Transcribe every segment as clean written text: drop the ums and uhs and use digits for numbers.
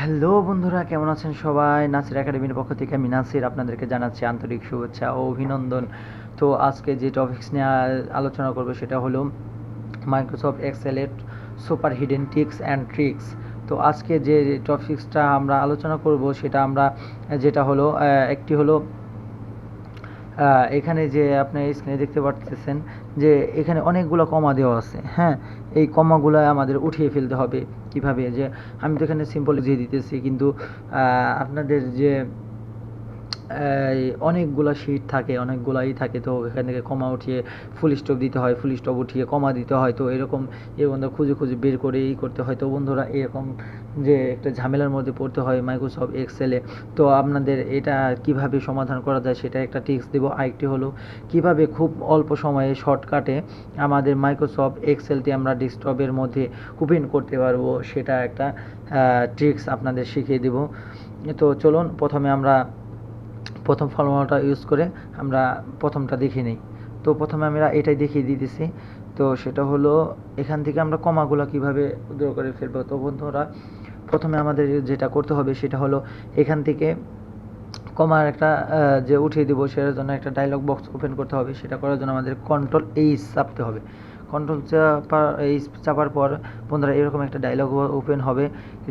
Hello বন্ধুরা, কেমন আছেন সবাই? নাসির একাডেমির পক্ষ থেকে আমি নাসির আপনাদেরকে জানাচ্ছি আন্তরিক শুভেচ্ছা ও অভিনন্দন। তো আজকে যে টপিকস নিয়ে আলোচনা করব সেটা হলো মাইক্রোসফট এক্সেলের super hidden tips and tricks. তো আজকে যে টপিক্সটা আমরা আলোচনা করব যেটা হলো একটি হলো এখানে যে আপনি স্ক্রিনে দেখতে পাচ্ছেন যে এখানে অনেকগুলো কমা দেওয়া আছে। হ্যাঁ, এই কমাগুলো আমাদের উঠিয়ে ফেলতে হবে। কিভাবে? যে আমি তো এখানে সিম্পল দিয়ে দিতেছি, কিন্তু আপনাদের যে অনেকগুলা শিট থাকে, অনেকগুলাই থাকে, তো এখান থেকে কমা উঠিয়ে ফুল স্টপ দিতে হয়, ফুল স্টপ উঠিয়ে কমা দিতে হয়। তো এরকম বন্ধুরা খুঁজে খুঁজে বের করে করতে হয়। তো বন্ধুরা এরকম যে একটা ঝামেলার মধ্যে পড়তে হয় মাইক্রোসফট এক্সেলে। তো আপনাদের এটা কিভাবে সমাধান করা যায় সেটা একটা টিপস দেবো। আরেকটি হলো কিভাবে খুব অল্প সময়ে শর্টকাটে আমাদের মাইক্রোসফট এক্সেলটি আমরা ডেস্কটপের মধ্যে ওপেন করতে পারবো, সেটা একটা ট্রিক্স আপনাদের শিখিয়ে দেব। তো চলুন প্রথম ফর্মুলাটা ইউজ করে আমরা প্রথমটা দেখে নিই। তো প্রথমে আমরা এটাই দেখিয়ে দিতেছি। তো সেটা হলো এখান থেকে আমরা কমাগুলো কিভাবে ড্র করে ফেলবো। তো বন্ধুরা প্রথমে আমাদের যেটা করতে হবে সেটা হলো এখান থেকে কমার একটা যে উঠিয়ে দিব, সেটার জন্য একটা ডায়লগ বক্স ওপেন করতে হবে। সেটা করার জন্য আমাদের কন্ট্রোল এইচ চাপতে হবে। কন্ট্রোল চাপার পর বন্ধুরা এরকম একটা ডায়লগ ওপেন হবে।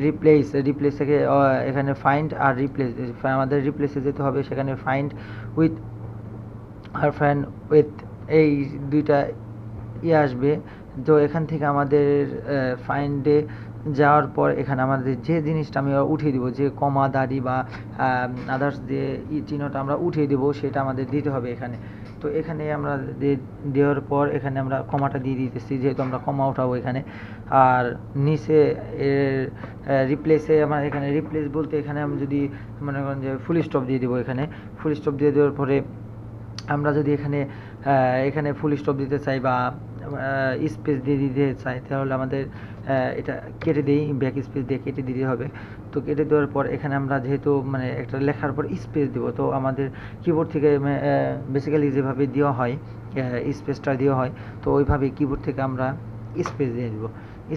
রিপ্লেস থেকে এখানে ফাইন্ড আর রিপ্লেস, আমাদের রিপ্লেসে যেতে হবে। সেখানে ফাইন্ড উইথ আর ফাইন্ড উইথ, এই দুইটা আসবে। তো এখান থেকে আমাদের ফাইন্ডে যাওয়ার পর এখানে আমাদের যে জিনিসটা আমি উঠিয়ে দিব, যে কমা দাড়ি বা আদার্স যে চিহ্নটা আমরা উঠিয়ে দেবো, সেটা আমাদের দিতে হবে এখানে। তো এখানে আমরা দেওয়ার পর এখানে আমরা কমাটা দিয়ে দিতেছি, যেহেতু আমরা কমা উঠাবো এখানে। আর নিচে রিপ্লেসে আমার এখানে রিপ্লেস বলতে এখানে আমি যদি মনে করেন যে ফুল স্টপ দিয়ে দেবো, এখানে ফুল স্টপ দিয়ে দেওয়ার পরে আমরা যদি এখানে ফুল স্টপ দিতে চাই বা স্পেস দিয়ে দিতে চাই, তাহলে আমাদের এটা কেটে দিই, ব্যাক স্পেস দিয়ে কেটে দিতে হবে। তো কেটে দেওয়ার পর এখানে আমরা যেহেতু একটা লেখার পর স্পেস দেব, তো আমাদের কিবোর্ড থেকে বেসিক্যালি যেভাবে দেওয়া হয় স্পেসটা দেওয়া হয়, তো ওইভাবে কিবোর্ড থেকে আমরা স্পেস দিয়ে দেবো।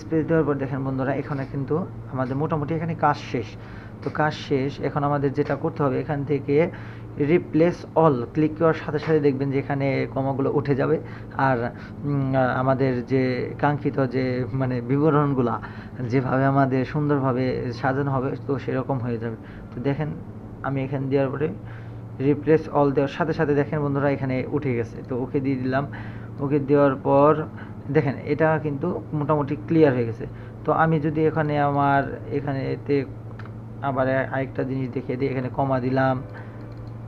স্পেস দেওয়ার পর দেখেন বন্ধুরা এখানে কিন্তু আমাদের মোটামুটি এখানে কাজ শেষ। তো কাজ শেষ, এখন আমাদের যেটা করতে হবে এখান থেকে রিপ্লেস অল ক্লিক করার সাথে সাথে দেখবেন যে এখানে কমাগুলো উঠে যাবে, আর আমাদের যে কাঙ্ক্ষিত যে বিবরণগুলা যেভাবে আমাদের সুন্দরভাবে সাজানো হবে, তো সেরকম হয়ে যাবে। তো দেখেন আমি এখানে দেওয়ার পরে রিপ্লেস অল দেওয়ার সাথে সাথে দেখেন বন্ধুরা এখানে উঠে গেছে। তো ওকে দিয়ে দিলাম। ওকে দেওয়ার পর দেখেন এটা কিন্তু মোটামুটি ক্লিয়ার হয়ে গেছে। তো আমি যদি এতে আবার আরেকটা জিনিস দেখিয়ে দিই, এখানে কমা দিলাম,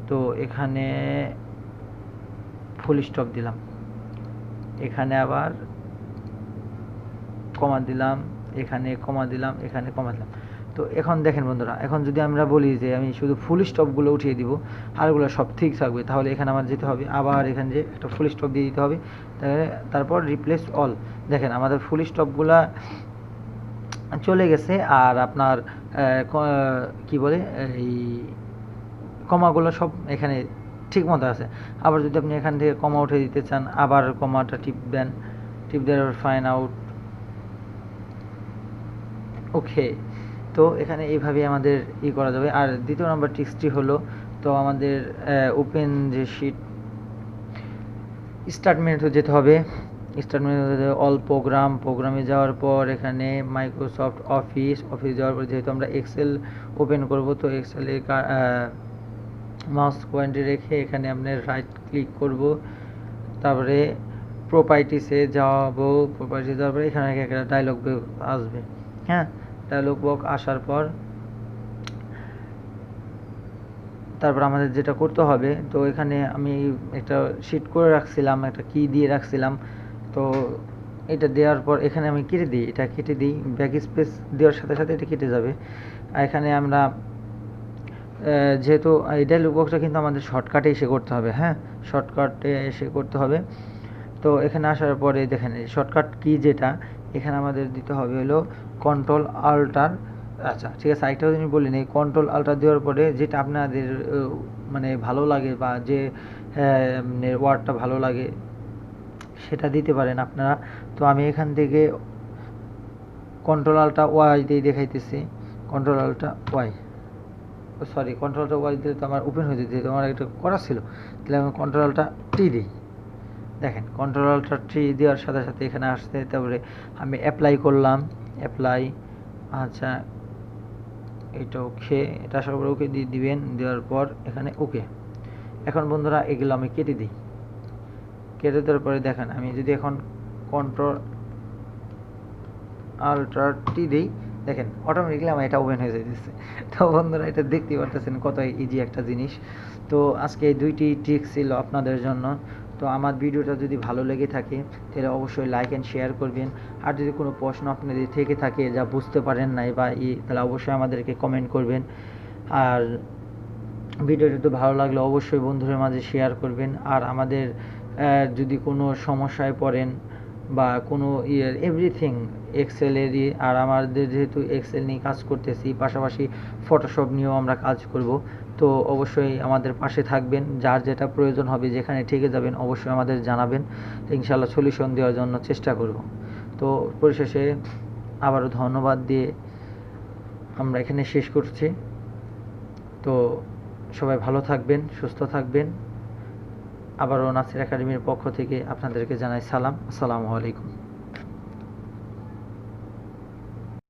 তো এখানে ফুল স্টপ দিলাম, এখানে আবার কমা দিলাম, এখানে কমা দিলাম, এখানে কমা দিলাম। তো এখন দেখেন বন্ধুরা, এখন যদি আমরা বলি যে আমি শুধু ফুল স্টপগুলো উঠিয়ে দিব, আরগুলো সব ঠিক থাকবে, তাহলে এখানে আমার যেতে হবে আবার এখানে যে একটা ফুল স্টপ দিয়ে দিতে হবে। তারপর রিপ্লেস অল, দেখেন আমাদের ফুল স্টপগুলা চলে গেছে, আর আপনার কি বলে এই কমাগুলো সব এখানে ঠিক মতো আছে। আবার যদি আপনি এখান থেকে কমা উঠে দিতে চান, আবার কমাটা টিপ দেন, টিপ দেওয়ার ফাইন আউট, ওকে। তো এখানে এইভাবে আমাদের করা যাবে। আর দ্বিতীয় নম্বর ট্রিক্সটি হলো, তো আমাদের ওপেন যে শিট স্টার্ট মেনুতে যেতে হবে। স্টার্ট মেনুতে অল প্রোগ্রামে যাওয়ার পর এখানে মাইক্রোসফট অফিস যাওয়ার পর যেহেতু আমরা এক্সেল ওপেন করব, তো এক্সেলের মাউস পয়েন্টে রেখে এখানে আপনার রাইট ক্লিক করব, তারপরে প্রপার্টিসে যাওয়াবো। প্রপার্টিসে যাওয়ার পরে এখানে একটা ডায়লগ বক্স আসবে। হ্যাঁ, ডায়লগ বক্স আসার পর তারপর আমাদের যেটা করতে হবে, তো এখানে আমি একটা শিট করে রাখছিলাম, একটা কি দিয়ে রাখছিলাম। তো এটা দেওয়ার পর এখানে আমি কেটে দিই, ব্যাক স্পেস দেওয়ার সাথে সাথে এটা কেটে যাবে। আর এখানে আমরা যেহেতু এই ডায়লগ বক্সটা কিন্তু আমাদের শর্টকাটে এসে করতে হবে। হ্যাঁ, শর্টকাটে এসে করতে হবে। তো এখানে আসার পরে দেখেন শর্টকাট কি যেটা এখানে আমাদের দিতে হবে হলো কন্ট্রোল আল্টার। আচ্ছা ঠিক আছে, আরেকটা জিনিস বলি নেই, কন্ট্রোল আল্টার দেওয়ার পরে যেটা আপনাদের ভালো লাগে বা যে ওয়ার্ডটা ভালো লাগে সেটা দিতে পারেন আপনারা। তো আমি এখান থেকে কন্ট্রোল আল্টা ওয়াই দিয়ে দেখাইতেছি। কন্ট্রোল আল্টটা ওয়াই, সরি কন্ট্রোলটা ওয়াই দিলে তো আমার ওপেন হয়ে যেতে, আমার এটা করা ছিল, তাহলে আমি কন্ট্রোল আল্টটা টি দিই। দেখেন কন্ট্রোল আল্টটা টি দেওয়ার সাথে সাথে এখানে আসতে, তারপরে আমি অ্যাপ্লাই করলাম, অ্যাপ্লাই, আচ্ছা এটা ওকে, এটা আসার পর ওকে দিয়ে দিবেন, দেওয়ার পর এখানে ওকে। এখন বন্ধুরা এগুলো আমি কেটে দিই, কেটে দেওয়ার পরে দেখেন আমি যদি এখন কন্ট্রোল আল্ট্রা টি দিই, দেখেন অটোমেটিকলি আমার এটা ওপেন হয়ে যাইতেছে। তো বন্ধুরা এটা দেখতে পারতেছেন কত ইজি একটা জিনিস। তো আজকে এই দুইটি ট্রিক্স ছিল আপনাদের জন্য। তো আমার ভিডিওটা যদি ভালো লেগে থাকে তাহলে অবশ্যই লাইক অ্যান্ড শেয়ার করবেন। আর যদি কোনো প্রশ্ন আপনাদের থেকে থাকে যা বুঝতে পারেন নাই বা তাহলে অবশ্যই আমাদেরকে কমেন্ট করবেন। আর ভিডিওটি তো ভালো লাগলে অবশ্যই বন্ধুদের মাঝে শেয়ার করবেন। আর আমাদের যদি কোনো সমস্যায় পড়েন বা কোনো এভরিথিং এক্সেলেরই, আর আমাদের যেহেতু এক্সেল নিয়ে কাজ করতেছি, পাশাপাশি ফটোশপ নিয়েও আমরা কাজ করব, তো অবশ্যই আমাদের পাশে থাকবেন। যার যেটা প্রয়োজন হবে, যেখানে ঠেকে যাবেন অবশ্যই আমাদের জানাবেন, ইনশাআল্লাহ সলিউশন দেওয়ার জন্য চেষ্টা করব। তো পরিশেষে আবারও ধন্যবাদ দিয়ে আমরা এখানে শেষ করছি। তো সবাই ভালো থাকবেন, সুস্থ থাকবেন। আবারও নাসির একাডেমির পক্ষ থেকে আপনাদেরকে জানাই সালাম, আসসালামু আলাইকুম।